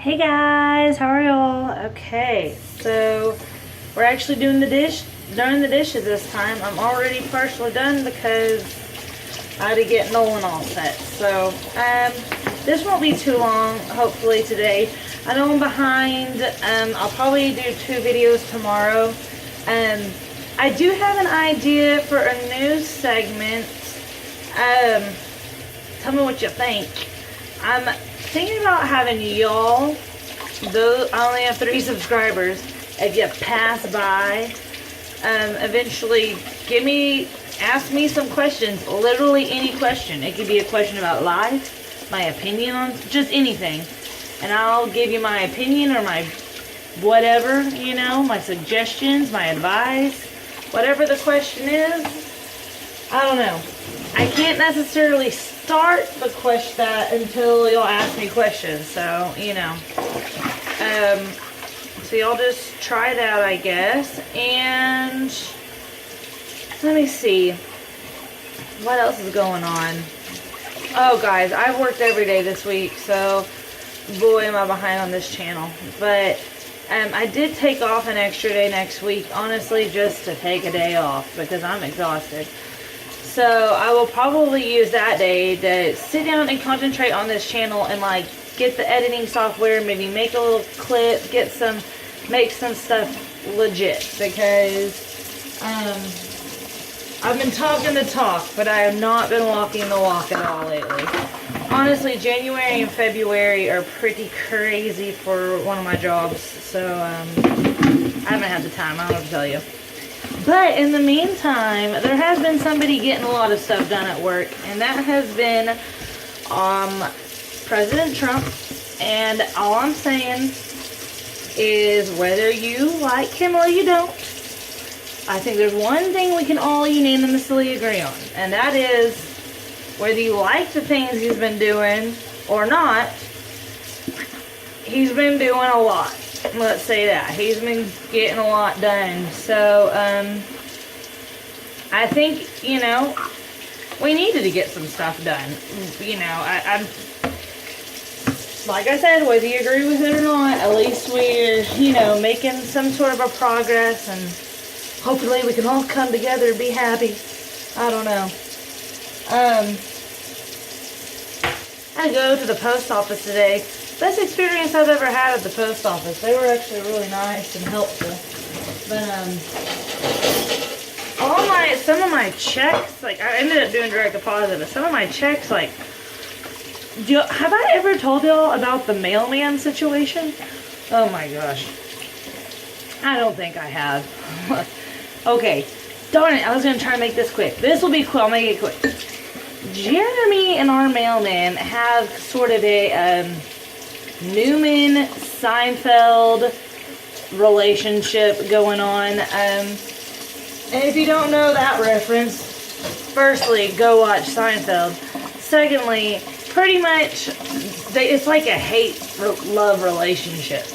Hey guys, how are y'all? Okay, so we're actually doing the dishes this time. I'm already partially done because I had to get Nolan all set. So this won't be too long, hopefully today. I know I'm behind. I'll probably do 2 videos tomorrow. I do have an idea for a new segment. Tell me what you think. I'm thinking about having y'all, though I only have 3 subscribers, if you pass by, eventually ask me some questions, literally any question. It could be a question about life, my opinion on just anything, and I'll give you my opinion or my whatever, you know, my suggestions, my advice, whatever the question is. I don't know. I can't necessarily start the question until y'all ask me questions, so you know. So y'all just try it out, I guess. And let me see what else is going on. Oh guys, I've worked every day this week, so boy am I behind on this channel. But I did take off an extra day next week, honestly, just to take a day off because I'm exhausted. So I will probably use that day to sit down and concentrate on this channel and like get the editing software, maybe make a little clip, make some stuff legit, because I've been talking the talk, but I have not been walking the walk at all lately. Honestly, January and February are pretty crazy for one of my jobs, so I haven't had the time, I don't know what to tell you. But in the meantime, there has been somebody getting a lot of stuff done at work, and that has been President Trump. And all I'm saying is, whether you like him or you don't, I think there's one thing we can all unanimously agree on, and that is, whether you like the things he's been doing or not, he's been doing a lot. Let's say that. He's been getting a lot done. So, I think, you know, we needed to get some stuff done. You know, I'm like I said, whether you agree with it or not, at least we're, you know, making some sort of a progress, and hopefully we can all come together and be happy. I don't know. I had to go to the post office today. Best experience I've ever had at the post office. They were actually really nice and helpful. But some of my checks, like I ended up doing direct deposit, but some of my checks, like, have I ever told y'all about the mailman situation? Oh my gosh. I don't think I have. Okay, darn it, I was going to try to make this quick. This will be quick, I'll make it quick. Jeremy and our mailman have sort of a Newman Seinfeld relationship going on. And if you don't know that reference, firstly, go watch Seinfeld. Secondly, pretty much, it's like a hate-love relationship.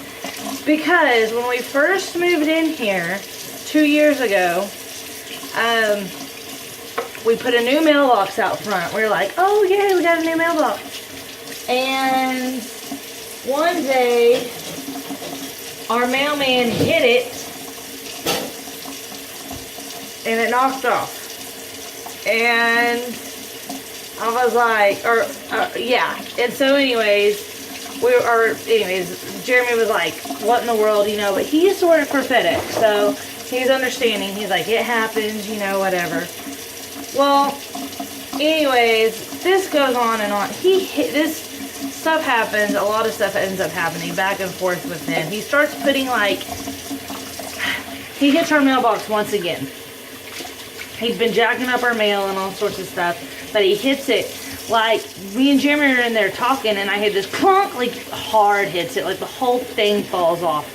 Because when we first moved in here 2 years ago, we put a new mailbox out front. We were like, oh yeah, we got a new mailbox. And one day, our mailman hit it, and it knocked off. And I was like, yeah. And so anyways, Jeremy was like, what in the world, you know, but he used to work for FedEx, so he's understanding. He's like, it happens, you know, whatever. Well, anyways, this goes on and on. This stuff happens, a lot of stuff ends up happening back and forth with him. He starts putting, like, he hits our mailbox once again. He's been jacking up our mail and all sorts of stuff, but he hits it, like, me and Jeremy are in there talking, and I hit this clunk, like, hard hits it, like the whole thing falls off.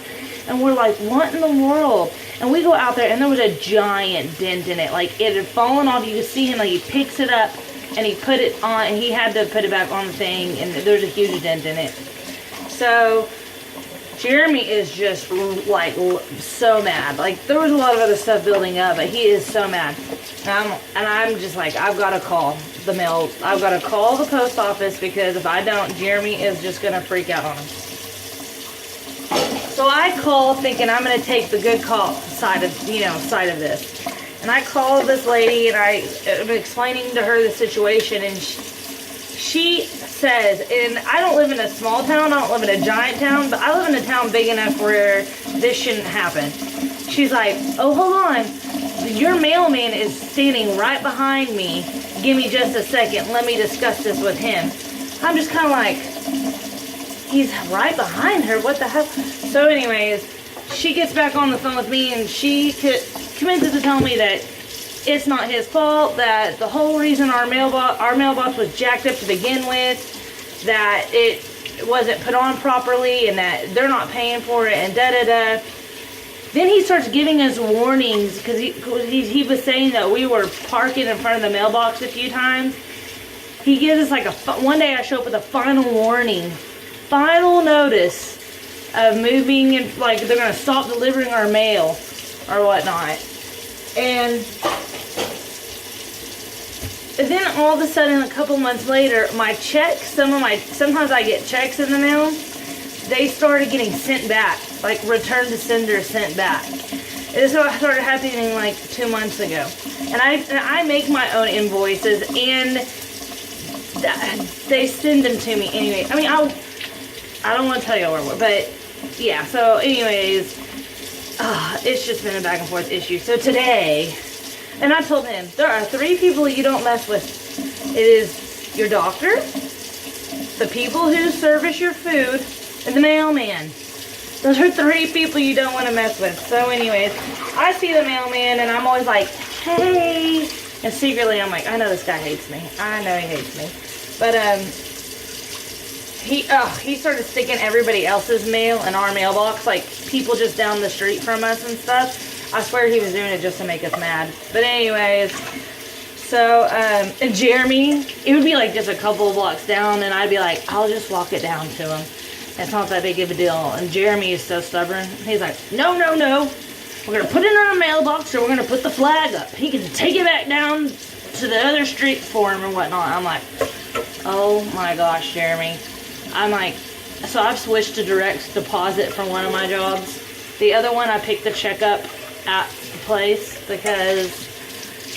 And we're like, what in the world? And we go out there, and there was a giant dent in it. Like, it had fallen off. You could see him, like, he picks it up, and he put it on, and he had to put it back on the thing, and there's a huge dent in it. So, Jeremy is just, like, so mad. Like, there was a lot of other stuff building up, but he is so mad. And I'm just like, I've got to call the mail. I've got to call the post office, because if I don't, Jeremy is just going to freak out on him. So I call thinking I'm going to take the good call side of, side of this. And I called this lady and I'm explaining to her the situation, and she says, and I don't live in a small town, I don't live in a giant town, but I live in a town big enough where this shouldn't happen. She's like, oh, hold on. Your mailman is standing right behind me. Give me just a second. Let me discuss this with him. I'm just kind of like, he's right behind her. What the hell? So anyways, she gets back on the phone with me, and she commences to tell me that it's not his fault, that the whole reason our mailbox was jacked up to begin with, that it wasn't put on properly, and that they're not paying for it, and da-da-da. Then he starts giving us warnings, because he was saying that we were parking in front of the mailbox a few times. He gives us like one day I show up with a final warning, final notice of moving, and like they're going to stop delivering our mail or whatnot. And then all of a sudden, a couple months later, my checks, sometimes I get checks in the mail, they started getting sent back, like return to sender sent back. And this started happening like 2 months ago. And I make my own invoices, and they send them to me anyway. I mean, I don't want to tell you what, but yeah, so anyways, it's just been a back and forth issue. So today, and I told him, there are 3 people you don't mess with. It is your doctor, the people who service your food, and the mailman. Those are 3 people you don't want to mess with. So anyways, I see the mailman, and I'm always like, hey. And secretly, I'm like, I know this guy hates me. I know he hates me. But, he started sticking everybody else's mail in our mailbox, like people just down the street from us and stuff. I swear he was doing it just to make us mad. But anyways, so, and Jeremy, it would be like just a couple of blocks down, and I'd be like, I'll just walk it down to him. It's not that big of a deal. And Jeremy is so stubborn. He's like, no, no, no. We're going to put it in our mailbox, or we're going to put the flag up. He can take it back down to the other street for him and whatnot. I'm like, oh my gosh, Jeremy. I'm like, so I've switched to direct deposit for one of my jobs. The other one, I picked the check up at the place because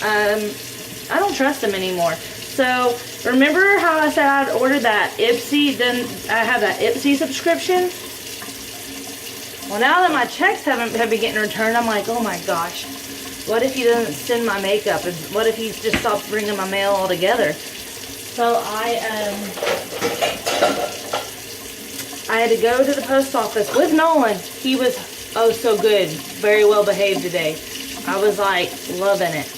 I don't trust them anymore. So remember how I said I'd ordered that Ipsy, then I have that Ipsy subscription? Well, now that my checks have been getting returned, I'm like, oh my gosh, what if he doesn't send my makeup, and what if he just stops bringing my mail altogether? So I had to go to the post office with Nolan. He was oh so good, very well behaved today. I was like loving it.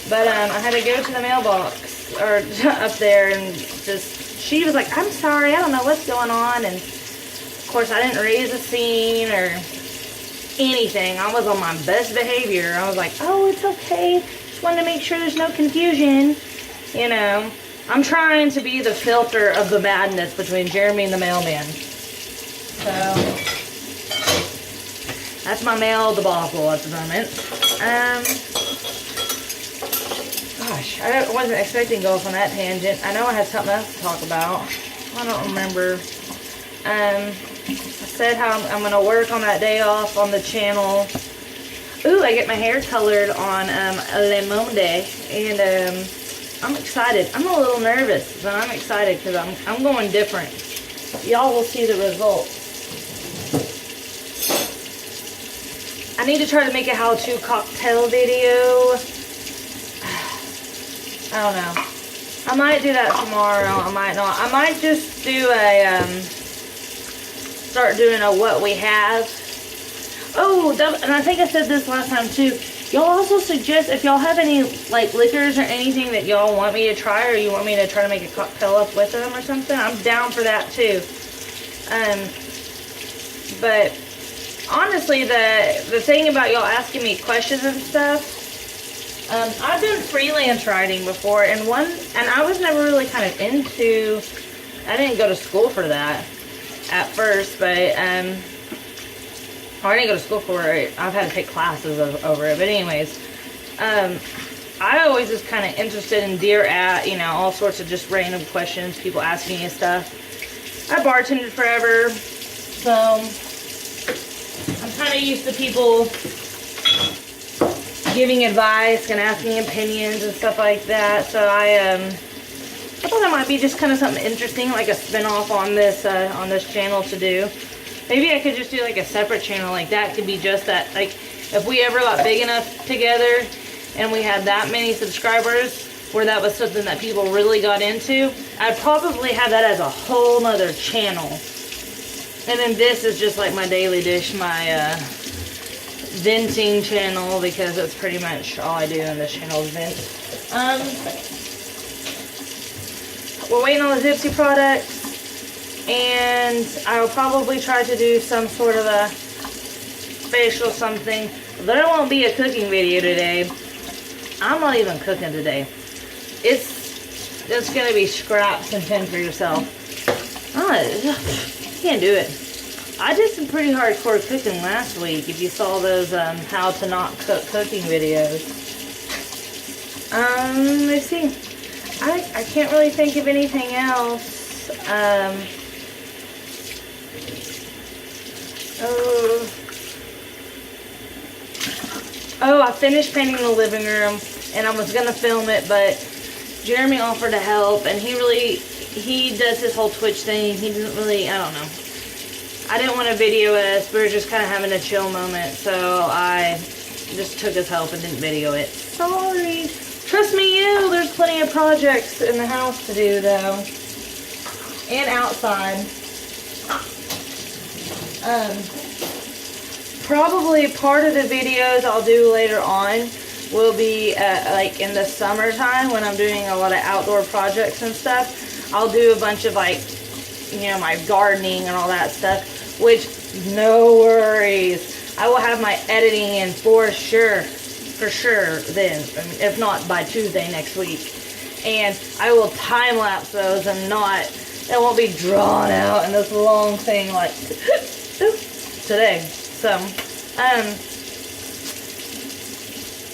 But I had to go to the mailbox or up there, and she was like, I'm sorry, I don't know what's going on. And of course I didn't raise a scene or anything. I was on my best behavior. I was like, oh, it's okay. Just wanted to make sure there's no confusion. You know, I'm trying to be the filter of the madness between Jeremy and the mailman. So that's my mail debacle at the moment. Gosh, I wasn't expecting to go off on that tangent. I know I had something else to talk about. I don't remember. I said how I'm going to work on that day off on the channel. Ooh, I get my hair colored on Le Monde, and I'm excited. I'm a little nervous, but I'm excited because I'm going different. Y'all will see the results. I need to try to make a how-to cocktail video. I don't know. I might do that tomorrow. I might not. I might just do a, start doing a what we have. Oh, and I think I said this last time too. Y'all also suggest if y'all have any like liquors or anything that y'all want me to try, or you want me to try to make a cocktail up with them or something. I'm down for that too. But honestly, the thing about y'all asking me questions and stuff, I've done freelance writing before, and I was never really kind of into. I didn't go to school for that at first, but I didn't go to school for it. I've had to take classes over it. But anyways, I always was kind of interested in all sorts of just random questions people ask me and stuff. I bartended forever, so not used to people giving advice and asking opinions and stuff like that. So I thought that might be just kind of something interesting, like a spin-off on this channel to do. Maybe I could just do like a separate channel, like that could be just that. Like if we ever got big enough together and we had that many subscribers where that was something that people really got into, I'd probably have that as a whole nother channel. And then this is just like my daily dish, my venting channel, because that's pretty much all I do in this channel is vent. We're waiting on the Zipsy products, and I will probably try to do some sort of a facial something. There won't be a cooking video today. I'm not even cooking today. It's gonna be scraps and fend for yourself. You can't do it. I did some pretty hardcore cooking last week. If you saw those how to not cook cooking videos. Let's see. I can't really think of anything else. Oh, I finished painting the living room, and I was gonna film it, but Jeremy offered to help, and he does his whole Twitch thing. He doesn't really, I don't know. I didn't want to video us. We were just kind of having a chill moment, so I just took his help and didn't video it. Sorry. Trust me, there's plenty of projects in the house to do, though. And outside. Probably part of the videos I'll do later on will be like in the summertime when I'm doing a lot of outdoor projects and stuff. I'll do a bunch of like, you know, my gardening and all that stuff, which no worries. I will have my editing in for sure then, if not by Tuesday next week. And I will time lapse those and it won't be drawn out in this long thing like today. So,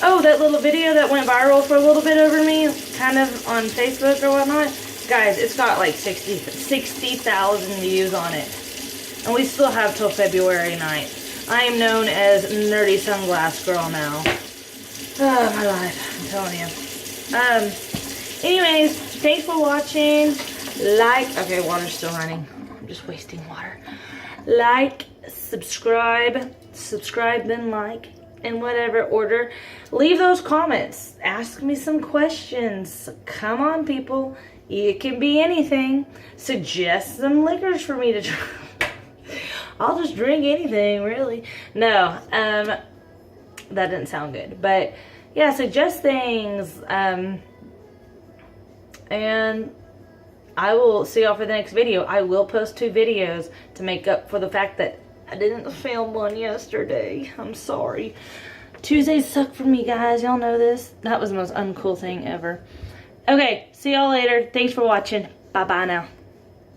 oh, that little video that went viral for a little bit over me, kind of on Facebook or whatnot, guys, it's got like 60,000 views on it. And we still have till February 9th. I am known as Nerdy Sunglass Girl now. Oh, my life, I'm telling you. Anyways, thanks for watching. Okay, water's still running. I'm just wasting water. Like, subscribe, then like, in whatever order. Leave those comments. Ask me some questions. Come on, people. It can be anything. Suggest some liquors for me to try. I'll just drink anything, really. No, that didn't sound good. But, yeah, suggest things. And I will see y'all for the next video. I will post 2 videos to make up for the fact that I didn't film one yesterday. I'm sorry. Tuesdays suck for me, guys. Y'all know this. That was the most uncool thing ever. Okay, see y'all later. Thanks for watching. Bye-bye now.